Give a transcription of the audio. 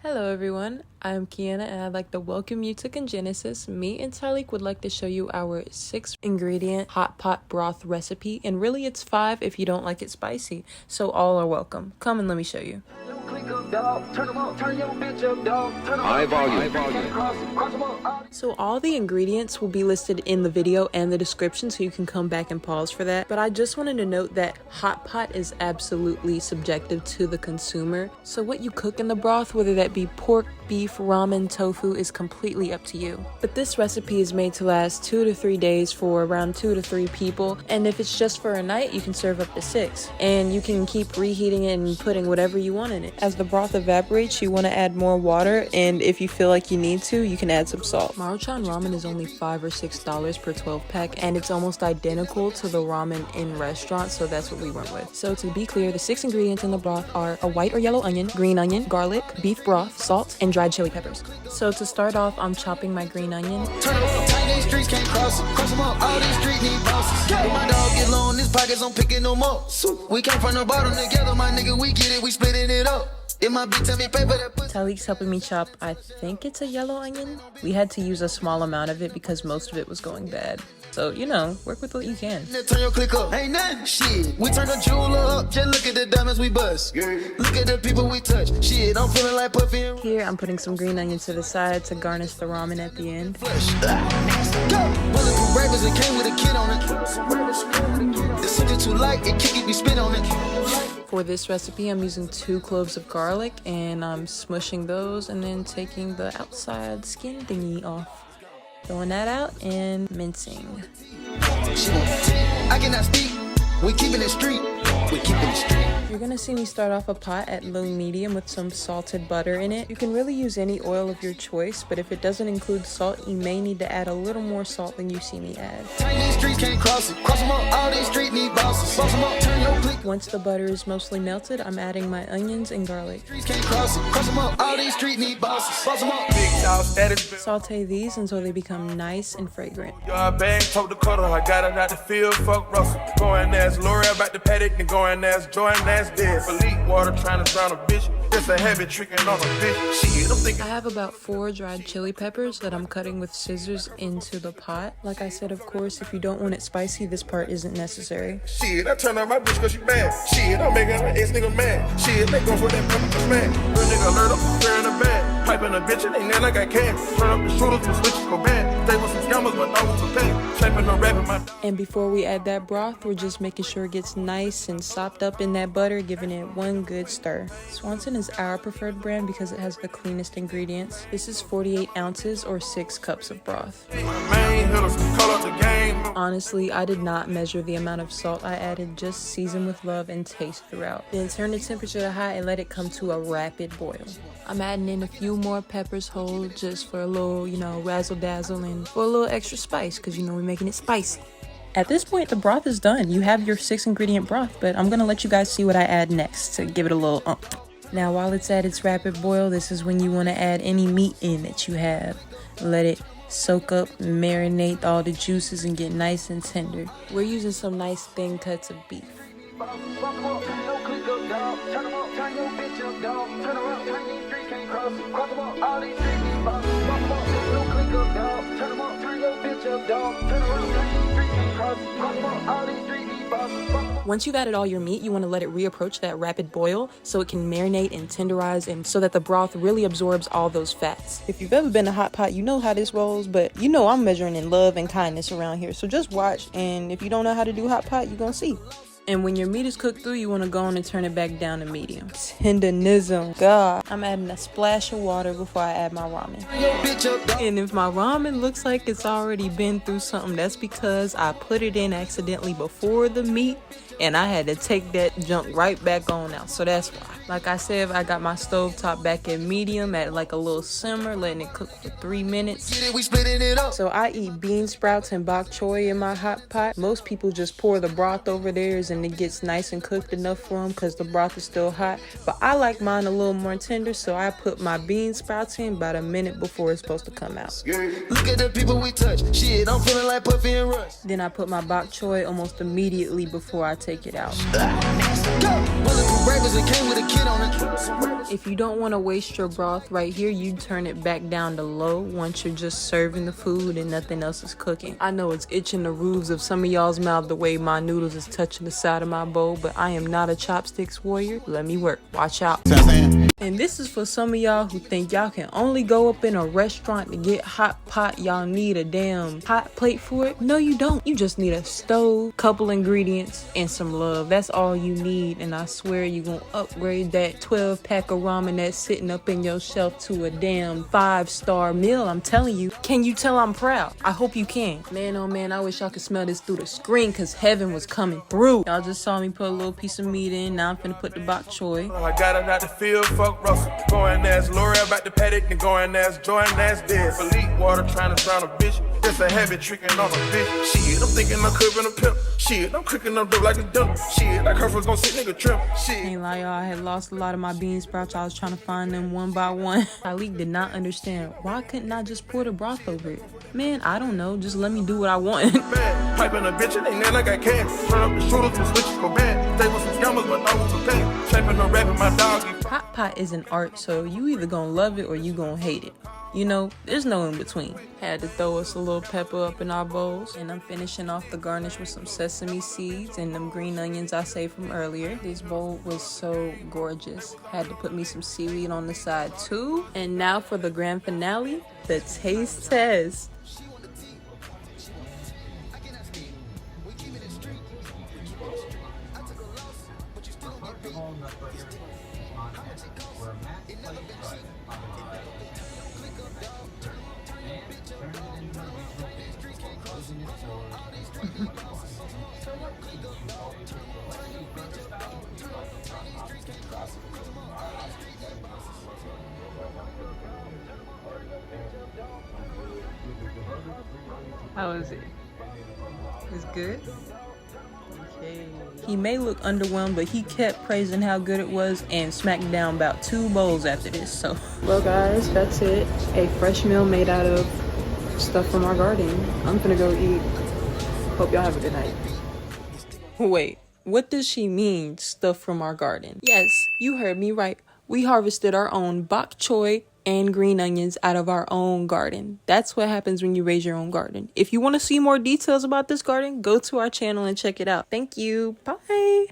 Hello everyone, I'm Kiana and I'd like to welcome you to Congenesis. Me and Talik would like to show you our 6-ingredient hot pot broth recipe, and really it's 5 if you don't like it spicy, so all are welcome. Come and let me show you. High volume. So all the ingredients will be listed in the video and the description, so you can come back and pause for that. But I just wanted to note that hot pot is absolutely subjective to the consumer. So what you cook in the broth, whether that be pork, beef, ramen, tofu, is completely up to you. But this recipe is made to last 2 to 3 days for around 2 to 3 people. And if it's just for a night, you can serve up to 6. And you can keep reheating it and putting whatever you want in it. As the broth evaporates, you want to add more water, and if you feel like you need to, you can add some salt. Maruchan ramen is only $5 or $6 per 12 pack, and it's almost identical to the ramen in restaurants, so that's what we went with. So to be clear, the 6 ingredients in the broth are a white or yellow onion, green onion, garlic, beef broth, salt, and dried chili peppers. So to start off, I'm chopping my green onion. Streets can't cross them up, all these streets need bosses. My dog get low in his pockets, I'm picking them up. We came from the bottom together, my nigga, we get it, we splitting it up. It might be tell me paper that pussy. Talik's helping me chop, I think it's a yellow onion. We had to use a small amount of it because most of it was going bad. So, you know, work with what you can. Turn your click up, ain't nothing, shit. We turn the jeweler up, just look at the diamonds we bust. Look at the people we touch, shit, I'm feeling like Puffy and Here, I'm putting some green onion to the side to garnish the ramen at the end. Bulletproof rappers, it came with a kid on it. It's something too light, it kick it, we spit on it. For this recipe, I'm using 2 cloves of garlic, and I'm smushing those and then taking the outside skin thingy off. Throwing that out and mincing. I cannot speak, we keeping it street. We keeping it street. You're gonna see me start off a pot at low medium with some salted butter in it. You can really use any oil of your choice, but if it doesn't include salt, you may need to add a little more salt than you see me add. Once the butter is mostly melted, I'm adding my onions and garlic. Saute these until they become nice and fragrant. Going as Jordan as dead. Elite water trying to drown a bitch. It's a habit tricking on a bitch. Shit, I'm thinking. I have about 4 dried chili peppers that I'm cutting with scissors into the pot. Like I said, of course, if you don't want it spicy, this part isn't necessary. Shit, I turn on my bitch cause she bad. Shit, I'm making her ex-nigga mad. Shit, they go for that pepper man. Real nigga alert up, fair in the bag. Piping a bitch and they nail like I can. Turn up the shooters and switches go bad. Stay with some scammers, but no one's a pay. Shaping no rapping my. And before we add that broth, we're just making sure it gets nice and sopped up in that butter, giving it one good stir. Swanson is our preferred brand because it has the cleanest ingredients. This is 48 ounces or 6 cups of broth. Honestly, I did not measure the amount of salt I added, just season with love and taste throughout. Then turn the temperature to high and let it come to a rapid boil. I'm adding in a few more peppers whole just for a little, you know, razzle dazzle and for a little extra spice because, you know, we're making it spicy. At this point, the broth is done. You have your 6-ingredient broth, but I'm gonna let you guys see what I add next to give it a little Now, while it's at its rapid boil, this is when you want to add any meat in that you have. Let it soak up, marinate all the juices, and get nice and tender. We're using some nice thin cuts of beef. Once you've added all your meat, you want to let it reapproach that rapid boil so it can marinate and tenderize, and so that the broth really absorbs all those fats. If you've ever been to hot pot, you know how this rolls, but you know I'm measuring in love and kindness around here, so just watch, and if you don't know how to do hot pot, you're gonna see. And when your meat is cooked through, you want to go on and turn it back down to medium. Tenderism, God. I'm adding a splash of water before I add my ramen. And if my ramen looks like it's already been through something, that's because I put it in accidentally before the meat, and I had to take that junk right back on out, so that's why. Like I said, I got my stovetop back at medium at like a little simmer, letting it cook for 3 minutes. So I eat bean sprouts and bok choy in my hot pot. Most people just pour the broth over theirs and it gets nice and cooked enough for them because the broth is still hot. But I like mine a little more tender, so I put my bean sprouts in about a minute before it's supposed to come out. Look at the people we touch, shit, I'm feeling like Puffy and Russ. Then I put my bok choy almost immediately before I take it out. Bulletproof rappers that came with a kid on it. If you don't want to waste your broth right here, you turn it back down to low once you're just serving the food and nothing else is cooking. I know it's itching the roofs of some of y'all's mouth the way my noodles is touching the side of my bowl, but I am not a chopsticks warrior. Let me work. Watch out. And this is for some of y'all who think y'all can only go up in a restaurant to get hot pot. Y'all need a damn hot plate for it. No, you don't. You just need a stove, couple ingredients, and some love. That's all you need. And I swear you're gonna upgrade that 12-pack of ramen that's sitting up in your shelf to a damn 5-star meal. I'm telling you. Can you tell I'm proud? I hope you can. Man, oh man, I wish y'all could smell this through the screen because heaven was coming through. Y'all just saw me put a little piece of meat in. Now I'm finna put the bok choy. I got it out the field, fuck Russell. Going as Lori about the paddock and going as Jordan as dead. Elite water trying to drown a bitch. That's a habit tricking on a bitch. Shit, I'm thinking I'm cooking a pimp. Shit, I'm cooking up dope like a dump. Shit, like her first gonna sit nigga trim. Shit. Ain't lie, y'all. I had lost a lot of my bean sprouts. I was trying to find them one by one. Khalik did not understand. Why couldn't I just pour the broth over it? Man, I don't know. Just let me do what I want. Bad. Piping a bitch and ain't nothing like I can. Turn up the shooters and switches go bad. Stay with some scammers but no one's a pay. Trapping no rapping my dog. Hot pot is an art, so you either gonna love it or you gonna hate it. You know, there's no in between. Had to throw us a little pepper up in our bowls. And I'm finishing off the garnish with some sesame seeds and them green onions I saved from earlier. This bowl was so gorgeous. Had to put me some seaweed on the side too. And now for the grand finale, the taste test. How is it? It's good? Okay. He may look underwhelmed, but he kept praising how good it was and smacked down about 2 bowls after this, so. Well guys, that's it. A fresh meal made out of stuff from our garden. I'm gonna go eat. Hope y'all have a good night. Wait, what does she mean, stuff from our garden? Yes, you heard me right. We harvested our own bok choy and green onions out of our own garden. That's what happens when you raise your own garden. If you want to see more details about this garden, go to our channel and check it out. Thank you. Bye.